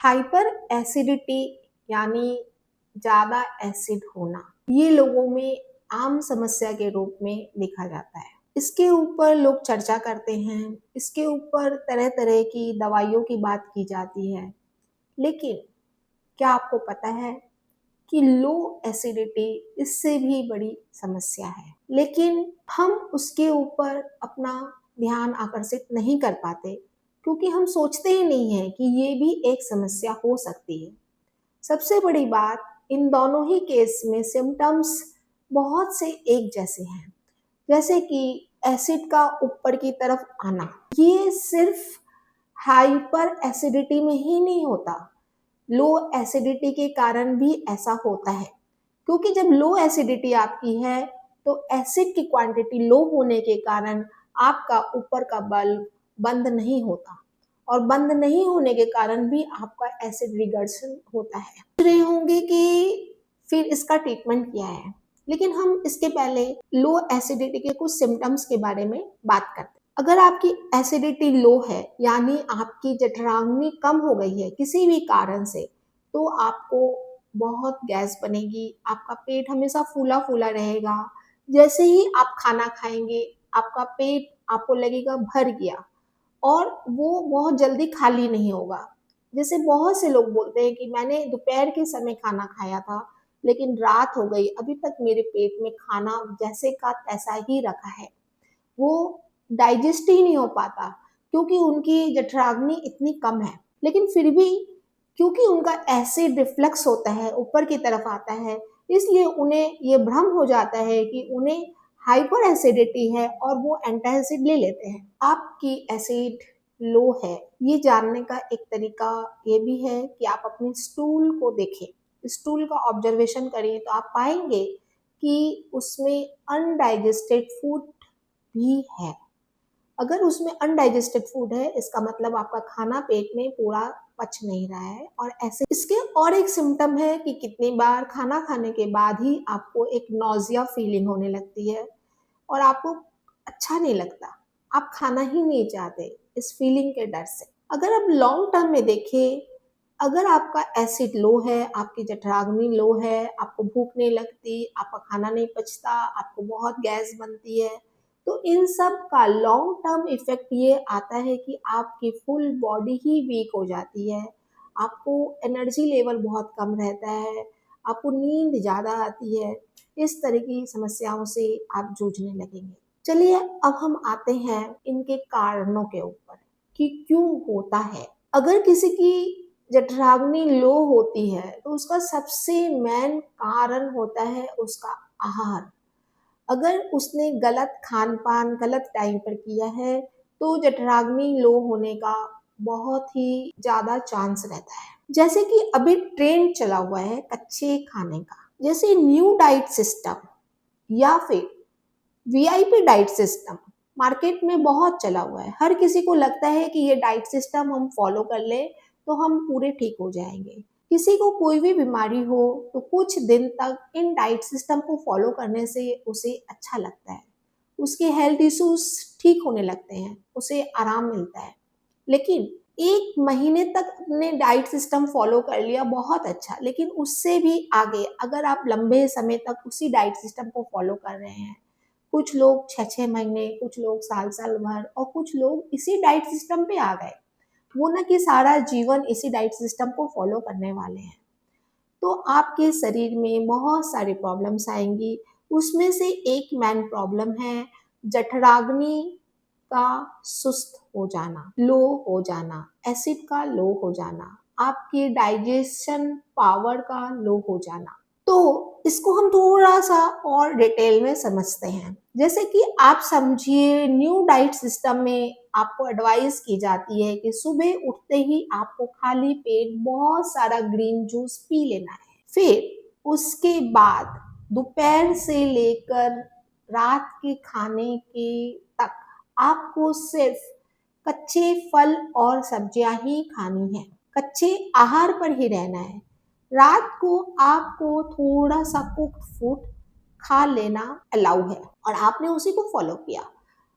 Hyper acidity यानी ज़्यादा acid होना, ये लोगों में आम समस्या के रूप में देखा जाता है। इसके ऊपर लोग चर्चा करते हैं, इसके ऊपर तरह तरह की दवाइयों की बात की जाती है। लेकिन क्या आपको पता है कि लो एसिडिटी इससे भी बड़ी समस्या है, लेकिन हम उसके ऊपर अपना ध्यान आकर्षित नहीं कर पाते क्योंकि हम सोचते ही नहीं हैं कि ये भी एक समस्या हो सकती है। सबसे बड़ी बात, इन दोनों ही केस में सिम्टम्स बहुत से एक जैसे हैं, जैसे कि एसिड का ऊपर की तरफ आना। ये सिर्फ हाइपर एसिडिटी में ही नहीं होता, लो एसिडिटी के कारण भी ऐसा होता है। क्योंकि जब लो एसिडिटी आपकी है तो एसिड की क्वांटिटी लो होने के कारण आपका ऊपर का बल्ब बंद नहीं होता, और बंद नहीं होने के कारण भी आपका एसिड रिगर्सन होता है। सोच रहे होंगे कि फिर इसका ट्रीटमेंट क्या है, लेकिन हम इसके पहले लो एसिडिटी के कुछ सिम्टम्स के बारे में बात करते हैं। अगर आपकी एसिडिटी लो है, यानी आपकी जठराग्नि कम हो गई है किसी भी कारण से, तो आपको बहुत गैस बनेगी, आपका पेट हमेशा फूला फूला रहेगा। जैसे ही आप खाना खाएंगे आपका पेट आपको लगेगा भर गया, और वो बहुत जल्दी खाली नहीं होगा। जैसे बहुत से लोग बोलते हैं कि मैंने दोपहर के समय खाना खाया था, लेकिन रात हो गई, अभी तक मेरे पेट में खाना जैसे का तैसा ही रखा है, वो डाइजेस्ट ही नहीं हो पाता क्योंकि उनकी जठराग्नि इतनी कम है। लेकिन फिर भी क्योंकि उनका एसिड रिफ्लक्स होता है, ऊपर की तरफ आता है, इसलिए उन्हें ये भ्रम हो जाता है कि उन्हें हाइपर एसिडिटी है और वो एंटासिड ले लेते हैं। आपकी एसिड लो है, ये जानने का एक तरीका ये भी है कि आप अपने स्टूल को देखें, स्टूल का ऑब्जर्वेशन करें तो आप पाएंगे कि उसमें अनडाइजेस्टेड फूड भी है। अगर उसमें अनडाइजेस्टेड फूड है, इसका मतलब आपका खाना पेट में पूरा पच नहीं रहा है। और ऐसे इसके और एक सिम्टम है कि कितनी बार खाना खाने के बाद ही आपको एक नॉजिया फीलिंग होने लगती है और आपको अच्छा नहीं लगता, आप खाना ही नहीं चाहते इस फीलिंग के डर से। अगर आप लॉन्ग टर्म में देखें, अगर आपका एसिड लो है, आपकी जठराग्नि लो है, आपको भूख नहीं लगती, आपका खाना नहीं पचता, आपको बहुत गैस बनती है, तो इन सब का लॉन्ग टर्म इफेक्ट ये आता है कि आपकी फुल बॉडी ही वीक हो जाती है, आपको एनर्जी लेवल बहुत कम रहता है, आपको नींद ज़्यादा आती है। इस तरह की समस्याओं से आप जूझने लगेंगे। चलिए अब हम आते हैं इनके कारणों के ऊपर कि क्यों होता है। अगर किसी की जठराग्नि लो होती है तो उसका सबसे मेन कारण होता है उसका आहार। अगर उसने गलत खान पान गलत टाइम पर किया है तो जठराग्नि लो होने का बहुत ही ज़्यादा चांस रहता है। जैसे कि अभी ट्रेंड चला हुआ है कच्चे खाने का, जैसे न्यू डाइट सिस्टम या फिर वीआईपी डाइट सिस्टम मार्केट में बहुत चला हुआ है। हर किसी को लगता है कि ये डाइट सिस्टम हम फॉलो कर ले तो हम पूरे ठीक हो जाएंगे। किसी को कोई भी बीमारी हो तो कुछ दिन तक इन डाइट सिस्टम को फॉलो करने से उसे अच्छा लगता है, उसके हेल्थ इश्यूज ठीक होने लगते हैं, उसे आराम मिलता है। लेकिन एक महीने तक अपने डाइट सिस्टम फॉलो कर लिया, बहुत अच्छा, लेकिन उससे भी आगे अगर आप लंबे समय तक उसी डाइट सिस्टम को फॉलो कर रहे हैं, कुछ लोग 6-6 महीने, कुछ लोग साल-साल भर, और कुछ लोग इसी डाइट सिस्टम पे आ गए, वो ना कि सारा जीवन इसी डाइट सिस्टम को फॉलो करने वाले हैं, तो आपके शरीर में बहुत सारी प्रॉब्लम्स आएंगी। उसमें से एक मेन प्रॉब्लम है जठराग्नि का सुस्त हो जाना, लो हो जाना, एसिड का लो हो जाना, आपके डाइजेशन पावर का लो हो जाना। तो इसको हम थोड़ा सा और डिटेल में समझते हैं। जैसे कि आप समझिए न्यू डाइट सिस्टम में आपको एडवाइस की जाती है कि सुबह उठते ही आपको खाली पेट बहुत सारा ग्रीन जूस पी लेना है। फिर उसके बाद दोपहर से लेकर रात के खाने के तक आपको सिर्फ कच्चे फल और सब्जियां ही खानी है, कच्चे आहार पर ही रहना है। रात को आपको थोड़ा सा कुक्ड फूड खा लेना अलाउ है, और आपने उसी को फॉलो किया।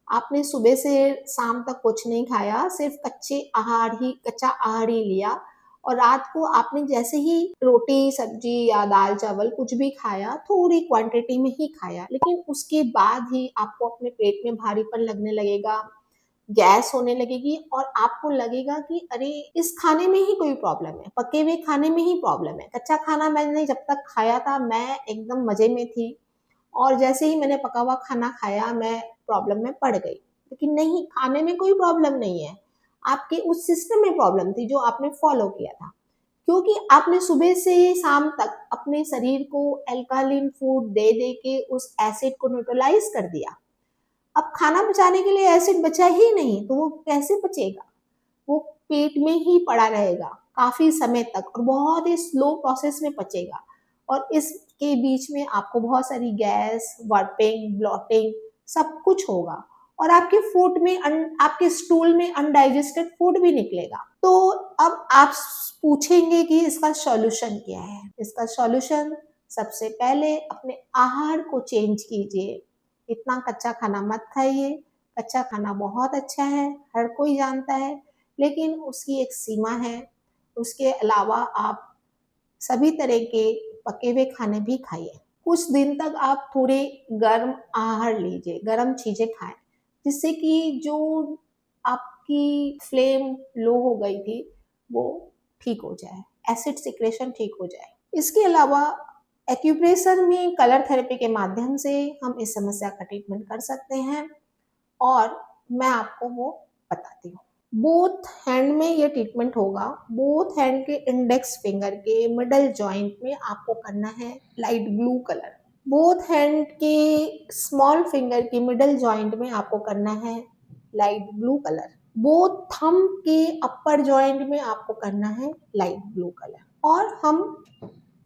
आपने सुबह से शाम तक कुछ नहीं खाया, सिर्फ कच्चा आहार ही लिया, और रात को आपने जैसे ही रोटी सब्जी या दाल चावल कुछ भी खाया, थोड़ी क्वांटिटी में ही खाया, लेकिन उसके बाद ही आपको अपने पेट में भारीपन लगने लगेगा, गैस होने लगेगी और आपको लगेगा कि अरे इस खाने में ही कोई प्रॉब्लम है, पके हुए खाने में ही प्रॉब्लम है। कच्चा खाना मैंने जब तक खाया था मैं एकदम मजे में थी, और जैसे ही मैंने पका हुआ खाना खाया मैं प्रॉब्लम में पड़ गई। लेकिन नहीं, खाने में कोई प्रॉब्लम नहीं है, आपके उस सिस्टम में प्रॉब्लम थी जो आपने फॉलो किया था, क्योंकि आपने सुबह से शाम तक अपने शरीर को एल्कालिन फूड दे दे के उस एसिड को न्यूट्रलाइज कर दिया। अब खाना पचाने के लिए एसिड बचा ही नहीं, तो वो कैसे पचेगा? वो पेट में ही पड़ा रहेगा काफी समय तक और बहुत ही स्लो प्रोसेस में पचेगा, और इसके बीच में आपको बहुत सारी गैस, वर्पिंग, ब्लॉटिंग सब कुछ होगा, और आपके फूड में आपके स्टूल में अनडाइजेस्टेड फूड भी निकलेगा। तो अब आप पूछेंगे कि इसका सॉल्यूशन क्या है? इसका सॉल्यूशन, सबसे पहले अपने आहार को चेंज कीजिए। इतना कच्चा खाना मत खाइए। कच्चा खाना बहुत अच्छा है, हर कोई जानता है, लेकिन उसकी एक सीमा है। उसके अलावा आप सभी तरह के पके हुए खाने भी खाइए। कुछ दिन तक आप थोड़े गर्म आहार लीजिए, गर्म चीजें खाएं, जिससे कि जो आपकी फ्लेम लो हो गई थी वो ठीक हो जाए, एसिड सिक्रेशन ठीक हो जाए। इसके अलावा एक्यूप्रेशर में कलर थेरेपी के माध्यम से हम इस समस्या का ट्रीटमेंट कर सकते हैं, और मैं आपको वो बताती हूँ। बोथ हैंड में ये ट्रीटमेंट होगा। बोथ हैंड के इंडेक्स फिंगर के मिडल जॉइंट में आपको करना है light blue colour. Both hand के स्मॉल फिंगर के मिडल जॉइंट में आपको करना है light blue colour. Both thumb के अपर जॉइंट में आपको करना है लाइट ब्लू कलर। और हम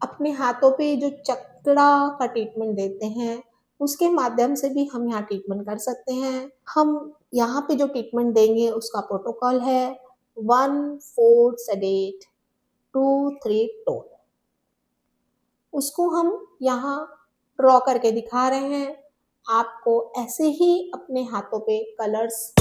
अपने हाथों पे जो चक्रा का ट्रीटमेंट देते हैं, उसके माध्यम से भी हम यहाँ ट्रीटमेंट कर सकते हैं। हम यहाँ पे जो ट्रीटमेंट देंगे उसका प्रोटोकॉल है 1-4 सेडेट 2-3 टोन। उसको हम यहाँ ड्रॉ करके दिखा रहे हैं। आपको ऐसे ही अपने हाथों पे कलर्स